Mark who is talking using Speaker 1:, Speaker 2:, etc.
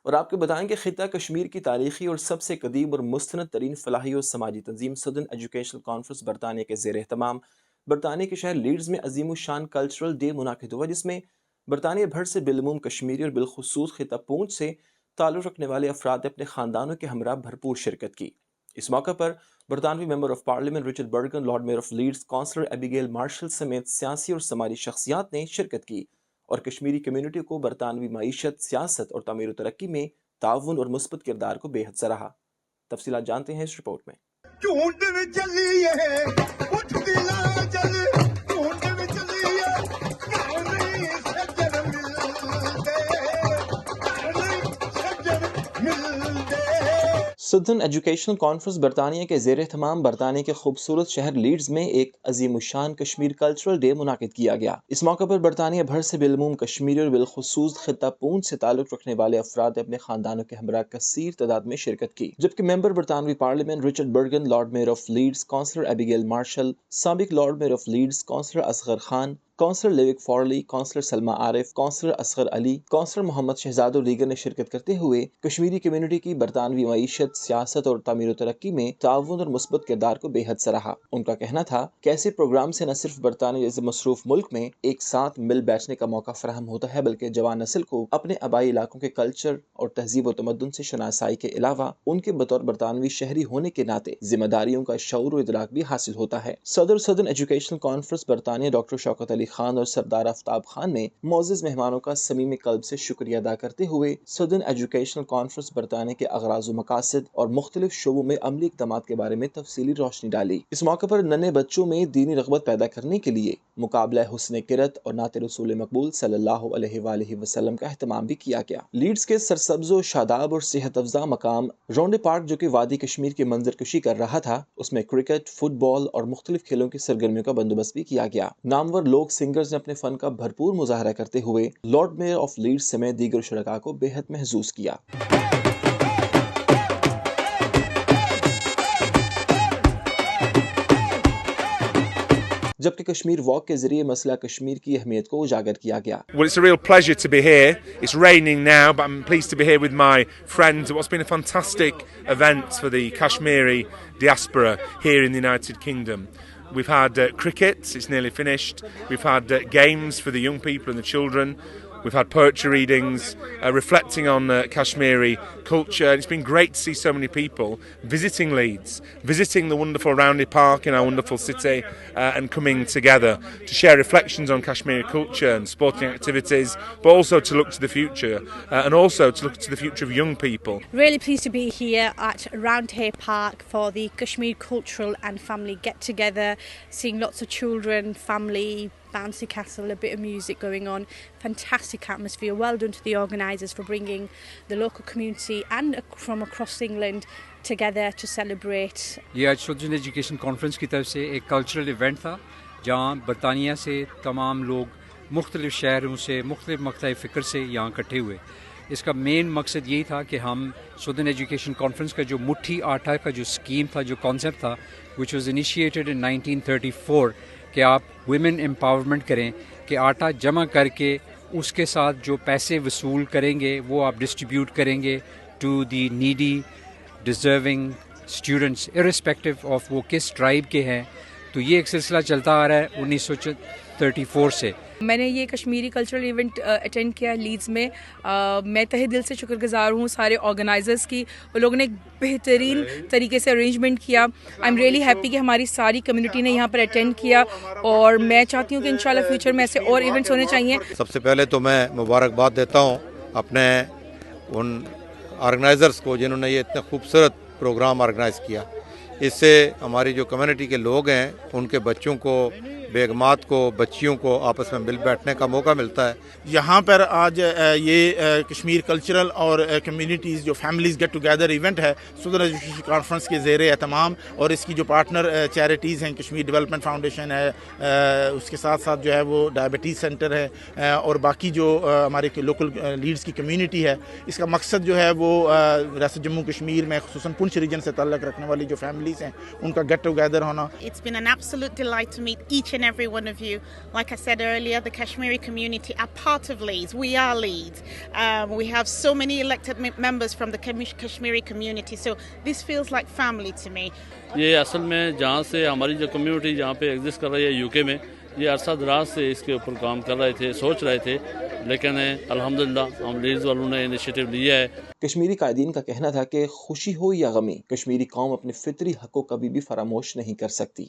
Speaker 1: اور آپ کو بتائیں کہ خطہ کشمیر کی تاریخی اور سب سے قدیم اور مستند ترین فلاحی اور سماجی تنظیم سدرن ایجوکیشنل کانفرنس برطانیہ کے زیر اہتمام برطانیہ کے شہر لیڈز میں عظیم الشان کلچرل ڈے منعقد ہوا، جس میں برطانیہ بھر سے بالعموم کشمیری اور بالخصوص خطہ پونچھ سے تعلق رکھنے والے افراد نے اپنے خاندانوں کے ہمراہ بھرپور شرکت کی۔ اس موقع پر برطانوی member of parliament Richard Burgon, lord mayor of Leeds councillor Abigail Marshall سمیت سیاسی اور سماجی شخصیات نے شرکت کی اور کشمیری کمیونٹی کو برطانوی معیشت، سیاست اور تعمیر و ترقی میں تعاون اور مثبت کردار کو بے حد سراہا۔ تفصیلات جانتے ہیں اس رپورٹ میں۔ سدرن ایجوکیشنل کانفرنس برطانیہ کے زیر اہتمام برطانیہ کے خوبصورت شہر لیڈز میں ایک عظیم الشان کشمیر کلچرل ڈے منعقد کیا گیا۔ اس موقع پر برطانیہ بھر سے بالعموم کشمیری اور بالخصوص خطہ پونچھ سے تعلق رکھنے والے افراد نے اپنے خاندانوں کے ہمراہ کثیر تعداد میں شرکت کی، جبکہ ممبر برطانوی parliament Richard Burgon, lord mayor of Leeds councillor Abigail Marshall, سابق lord mayor of Leeds councillor Asghar Khan, councillor Luke Farley, councillor Salma Arif, councillor Asghar Ali, councillor Muhammad Shahzad اور دیگر نے شرکت کرتے ہوئے کشمیری کمیونٹی کی برطانوی معیشت، سیاست اور تعمیر و ترقی میں تعاون اور مثبت کردار کو بے حد سراہا۔ ان کا کہنا تھا کہ ایسے پروگرام سے نہ صرف برطانیہ جیسے مصروف ملک میں ایک ساتھ مل بیٹھنے کا موقع فراہم ہوتا ہے، بلکہ جوان نسل کو اپنے آبائی علاقوں کے کلچر اور تہذیب و تمدن سے شناسائی کے علاوہ ان کے بطور برطانوی شہری ہونے کے ناطے ذمہ داریوں کا شعور و ادراک بھی حاصل ہوتا ہے۔ صدر سدرن ایجوکیشنل کانفرنس برطانیہ ڈاکٹر شوکت علی خان اور سردار آفتاب خان نے معزز مہمانوں کا صمیم قلب سے شکریہ ادا کرتے ہوئے سدرن ایجوکیشنل کانفرنس برطانیہ کے اغراض و مقاصد اور مختلف شعبوں میں عملی اقدامات کے بارے میں تفصیلی روشنی ڈالی۔ اس موقع پر ننھے بچوں میں دینی رغبت پیدا کرنے کے لیے مقابلہ حسن کرت اور نعت رسول مقبول صلی اللہ علیہ وآلہ وسلم کا اہتمام بھی کیا گیا۔ لیڈز کے سرسبز و شاداب اور صحت افزا مقام رونڈے پارک، جو کہ وادی کشمیر کی منظر کشی کر رہا تھا، اس میں کرکٹ، فٹ بال اور مختلف کھیلوں کی سرگرمیوں کا بندوبست بھی کیا گیا۔ نامور لوک سنگرز نے اپنے فن کا بھرپور مظاہرہ کرتے ہوئے لارڈ میئر آف لیڈز سمیت دیگر شرکاء کو بے حد محظوظ کیا۔ جبکہ کشمیر واک کے ذریعے مسئلہ کشمیر کی اہمیت کو اجاگر کیا گیا۔
Speaker 2: Well, it's a real pleasure to be here. It's raining now, but I'm pleased to be here with my friends at what's been a fantastic event for the Kashmiri diaspora here in the United Kingdom. We've had cricket, it's nearly finished. We've had games for the young people and the children. We've had poetry readings reflecting on Kashmiri culture. It's been great to see so many people visiting Leeds, visiting the wonderful Roundhay Park in our wonderful city, and coming together to share reflections on Kashmiri culture and sporting activities, but also to look to the future and also to look to the future of young people.
Speaker 3: Really pleased to be here at Roundhay Park for the Kashmir Cultural and Family Get Together, seeing lots of children, family, bouncy castle, a bit of music going on. Fantastic atmosphere. Well done to the organisers for bringing the local community and from across England together to celebrate.
Speaker 4: یہ آج southern education conference کی طرف سے ایک cultural event تھا جہاں برطانیہ سے تمام لوگ مختلف شہروں سے، مختلف مقطع فکر سے یہاں اکٹھے ہوئے۔ اس کا مین مقصد یہی تھا کہ ہم سدرن ایجوکیشن کانفرنس کا جو مٹھی آٹا کا جو اسکیم تھا، جو کانسیپٹ تھا، وچ واز انیشیٹڈ ان 1934، کہ آپ ویمن امپاورمنٹ کریں، کہ آٹا جمع کر کے اس کے ساتھ جو پیسے وصول کریں گے وہ آپ ڈسٹریبیوٹ کریں گے to the needy deserving students irrespective of وہ کس ٹرائب کے ہیں۔ تو یہ ایک سلسلہ چلتا آ رہا ہے 1934 سے۔
Speaker 3: میں نے یہ کشمیری کلچرل ایونٹ اٹینڈ کیا لیڈز میں۔ میں تہہ دل سے شکر گزار ہوں سارے آرگنائزرز کی، وہ لوگوں نے ایک بہترین طریقے سے ارینجمنٹ کیا۔ آئی ایم ریئلی ہیپی کہ ہماری ساری کمیونٹی نے یہاں پر اٹینڈ کیا، اور میں چاہتی ہوں کہ انشاءاللہ فیوچر میں ایسے اور ایونٹس ہونے چاہیے۔
Speaker 5: سب سے پہلے تو میں مبارکباد دیتا ہوں اپنے ان آرگنائزرز کو جنہوں نے یہ اتنا خوبصورت پروگرام آرگنائز کیا۔ اس سے ہماری جو کمیونٹی کے لوگ ہیں ان کے بچوں کو، بیگمات کو، بچیوں کو آپس میں مل بیٹھنے کا موقع ملتا ہے۔
Speaker 6: یہاں پر آج یہ کشمیر کلچرل اور کمیونٹیز جو فیملیز گیٹ ٹوگیدر ایونٹ ہے سدرن ایجوکیشن کانفرنس کے زیر اہتمام، اور اس کی جو پارٹنر چیریٹیز ہیں، کشمیر ڈیولپمنٹ فاؤنڈیشن ہے، اس کے ساتھ ساتھ جو ہے وہ ڈائبٹیز سینٹر ہے، اور باقی جو ہمارے لوکل لیڈز کی کمیونٹی ہے، اس کا مقصد جو ہے وہ ریاست جموں کشمیر میں خصوصاً پونچھ ریجن سے تعلق رکھنے والی جو فیملیز ہیں ان کا گیٹ ٹوگیدر ہونا۔
Speaker 7: It's been an absolute delight to meet each and and every one of you. Like I said earlier, the Kashmiri community are part of Leeds. We are Leeds. We have so many elected members from the Kashmiri community, so this feels like family to me.
Speaker 8: یہ اصل میں جہاں سے ہماری جو community جہاں پہ exist کر رہی ہے یو کے میں، یہ عرصہ دراز سے اس کے اوپر کام کر رہے تھے، سوچ رہے تھے، لیکن الحمدللہ ہم لیڈز والوں نے انیشیٹو لیا ہے.
Speaker 1: کشمیری قائدین کا کہنا تھا کہ خوشی ہو یا غمی، کشمیری قوم اپنے فطری حق کو کبھی بھی فراموش نہیں کر سکتی.